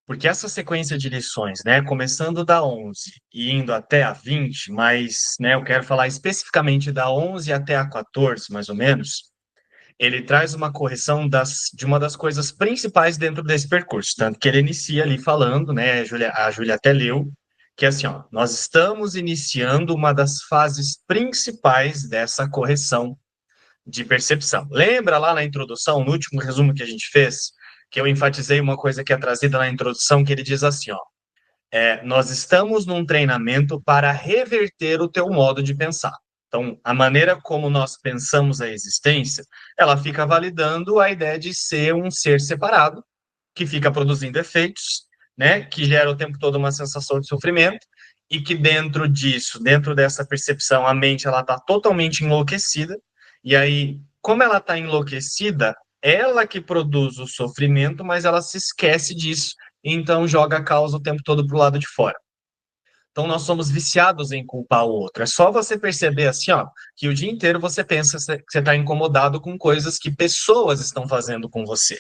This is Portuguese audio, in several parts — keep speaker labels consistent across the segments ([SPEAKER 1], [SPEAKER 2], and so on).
[SPEAKER 1] Porque essa sequência de lições, né, começando da 11 e indo até a 20, mas, né, eu quero falar especificamente da 11 até a 14, mais ou menos, ele traz uma correção de uma das coisas principais dentro desse percurso, tanto que ele inicia ali falando, né, a Júlia até leu, que é assim, ó, nós estamos iniciando uma das fases principais dessa correção de percepção. Lembra lá na introdução, no último resumo que a gente fez, que eu enfatizei uma coisa que é trazida na introdução, que ele diz assim, ó, nós estamos num treinamento para reverter o teu modo de pensar. Então, a maneira como nós pensamos a existência, ela fica validando a ideia de ser um ser separado, que fica produzindo efeitos, né, que gera o tempo todo uma sensação de sofrimento, e que dentro disso, dentro dessa percepção, a mente ela está totalmente enlouquecida, e aí, como ela está enlouquecida, ela que produz o sofrimento, mas ela se esquece disso, então joga a causa o tempo todo para o lado de fora. Então, nós somos viciados em culpar o outro. É só você perceber assim, ó, que o dia inteiro você pensa que você está incomodado com coisas que pessoas estão fazendo com você.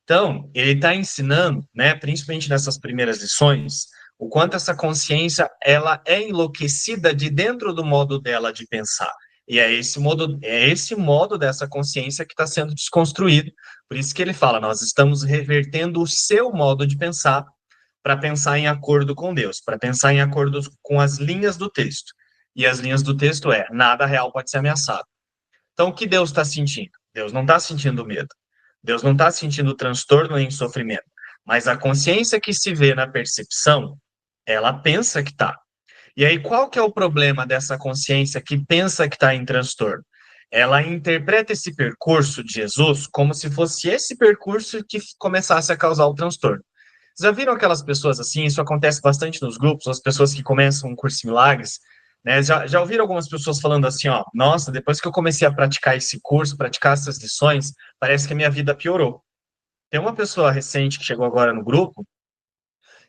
[SPEAKER 1] Então, ele está ensinando, né, principalmente nessas primeiras lições, o quanto essa consciência ela é enlouquecida de dentro do modo dela de pensar. E é esse modo dessa consciência que está sendo desconstruído. Por isso que ele fala, nós estamos revertendo o seu modo de pensar para pensar em acordo com Deus, para pensar em acordo com as linhas do texto. E as linhas do texto nada real pode ser ameaçado. Então, o que Deus está sentindo? Deus não está sentindo medo. Deus não está sentindo transtorno nem sofrimento. Mas a consciência que se vê na percepção, ela pensa que está. E aí, qual que é o problema dessa consciência que pensa que está em transtorno? Ela interpreta esse percurso de Jesus como se fosse esse percurso que começasse a causar o transtorno. Já viram aquelas pessoas assim? Isso acontece bastante nos grupos, as pessoas que começam um curso de milagres, né? Já ouviram algumas pessoas falando assim, ó, nossa, depois que eu comecei a praticar esse curso, praticar essas lições, parece que a minha vida piorou. Tem uma pessoa recente que chegou agora no grupo,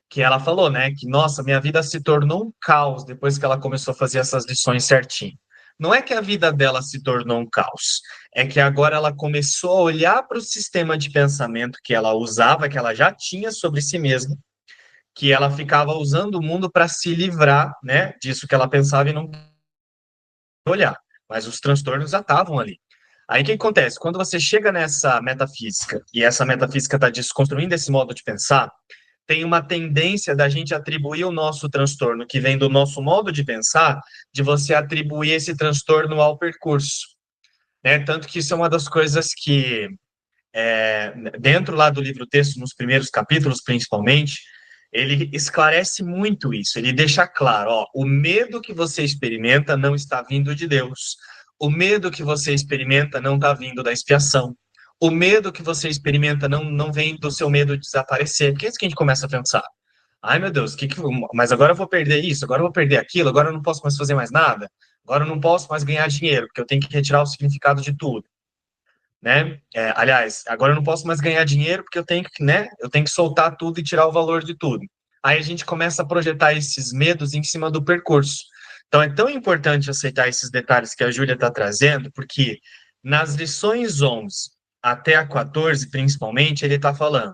[SPEAKER 1] que ela falou, né, que nossa, minha vida se tornou um caos depois que ela começou a fazer essas lições certinho. Não é que a vida dela se tornou um caos, é que agora ela começou a olhar para o sistema de pensamento que ela usava, que ela já tinha sobre si mesma, que ela ficava usando o mundo para se livrar, né, disso que ela pensava e não olhar, mas os transtornos já estavam ali. Aí o que acontece? Quando você chega nessa metafísica e essa metafísica está desconstruindo esse modo de pensar, tem uma tendência da gente atribuir o nosso transtorno, que vem do nosso modo de pensar, de você atribuir esse transtorno ao percurso. Né? Tanto que isso é uma das coisas que, dentro lá do livro texto, nos primeiros capítulos principalmente, ele esclarece muito isso. Ele deixa claro, ó, o medo que você experimenta não está vindo de Deus. O medo que você experimenta não está vindo da expiação. O medo que você experimenta não vem do seu medo de desaparecer. Porque é isso que a gente começa a pensar. Ai, meu Deus, mas agora eu vou perder isso, agora eu vou perder aquilo, agora eu não posso mais fazer mais nada, agora eu não posso mais ganhar dinheiro, porque eu tenho que retirar o significado de tudo, né? Aliás, agora eu não posso mais ganhar dinheiro porque eu tenho que, né? Eu tenho que soltar tudo e tirar o valor de tudo. Aí a gente começa a projetar esses medos em cima do percurso. Então é tão importante aceitar esses detalhes que a Júlia está trazendo, porque nas lições 11 até a 14, principalmente, ele está falando: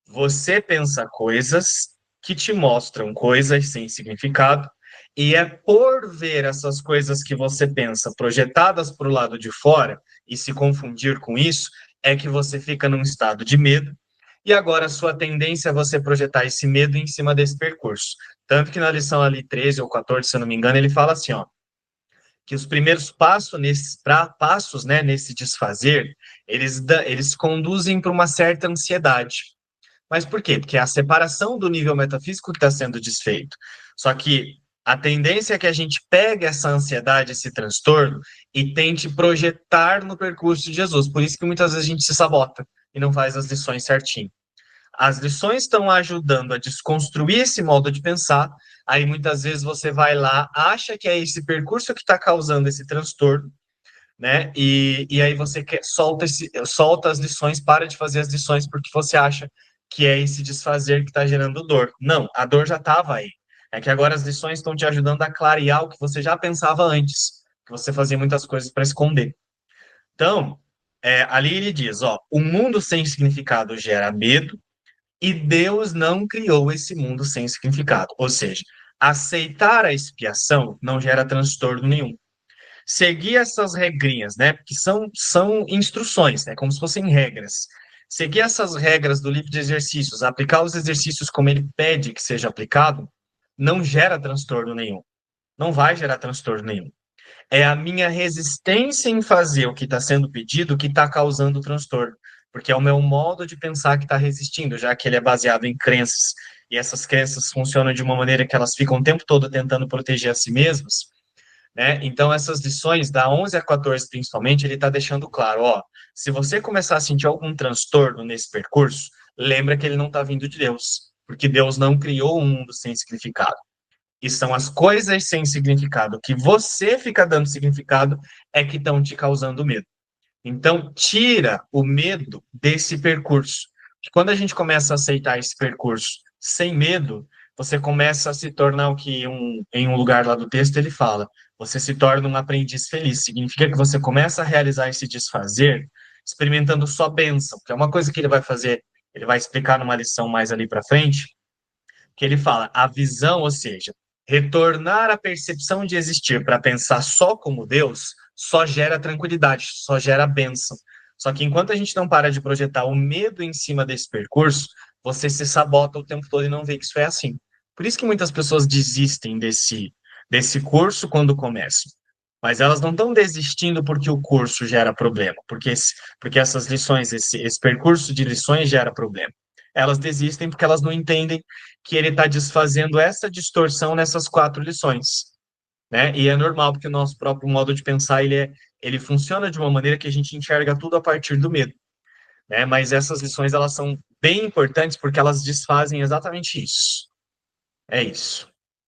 [SPEAKER 1] você pensa coisas que te mostram coisas sem significado, e é por ver essas coisas que você pensa projetadas para o lado de fora e se confundir com isso, é que você fica num estado de medo. E agora a sua tendência é você projetar esse medo em cima desse percurso. Tanto que na lição ali 13 ou 14, se eu não me engano, ele fala assim, ó, que os primeiros passos, né, nesse desfazer, eles conduzem para uma certa ansiedade. Mas por quê? Porque é a separação do nível metafísico que está sendo desfeito. Só que a tendência é que a gente pegue essa ansiedade, esse transtorno, e tente projetar no percurso de Jesus. Por isso que muitas vezes a gente se sabota e não faz as lições certinho. As lições estão ajudando a desconstruir esse modo de pensar, aí muitas vezes você vai lá, acha que é esse percurso que está causando esse transtorno, né? E aí você solta as lições, para de fazer as lições porque você acha que é esse desfazer que está gerando dor. Não, a dor já estava aí. É que agora as lições estão te ajudando a clarear o que você já pensava antes, que você fazia muitas coisas para esconder. Então, ali ele diz, ó, o mundo sem significado gera medo, E Deus não criou esse mundo sem significado. Ou seja, aceitar a expiação não gera transtorno nenhum. Seguir essas regrinhas, né? Porque são instruções, né? Como se fossem regras. Seguir essas regras do livro de exercícios, aplicar os exercícios como ele pede que seja aplicado, não gera transtorno nenhum. Não vai gerar transtorno nenhum. É a minha resistência em fazer o que está sendo pedido que está causando o transtorno. Porque é o meu modo de pensar que está resistindo, já que ele é baseado em crenças. E essas crenças funcionam de uma maneira que elas ficam o tempo todo tentando proteger a si mesmas, né? Então, essas lições, da 11 a 14 principalmente, ele está deixando claro, ó, se você começar a sentir algum transtorno nesse percurso, lembra que ele não está vindo de Deus, porque Deus não criou um mundo sem significado. E são as coisas sem significado que você fica dando significado é que estão te causando medo. Então, tira o medo desse percurso. Quando a gente começa a aceitar esse percurso sem medo, você começa a se tornar o que em um lugar lá do texto ele fala. Você se torna um aprendiz feliz. Significa que você começa a realizar esse desfazer experimentando só bênção, que é uma coisa que ele vai fazer, ele vai explicar numa lição mais ali para frente, que ele fala, a visão, ou seja, retornar à percepção de existir para pensar só como Deus, só gera tranquilidade, só gera bênção. Só que enquanto a gente não para de projetar o medo em cima desse percurso, você se sabota o tempo todo e não vê que isso é assim. Por isso que muitas pessoas desistem desse curso quando começam. Mas elas não estão desistindo porque o curso gera problema, porque essas lições, esse percurso de lições gera problema. Elas desistem porque elas não entendem que ele está desfazendo essa distorção nessas quatro lições, né? E é normal, porque o nosso próprio modo de pensar, ele funciona de uma maneira que a gente enxerga tudo a partir do medo, né? Mas essas lições, elas são bem importantes porque elas desfazem exatamente isso. É isso.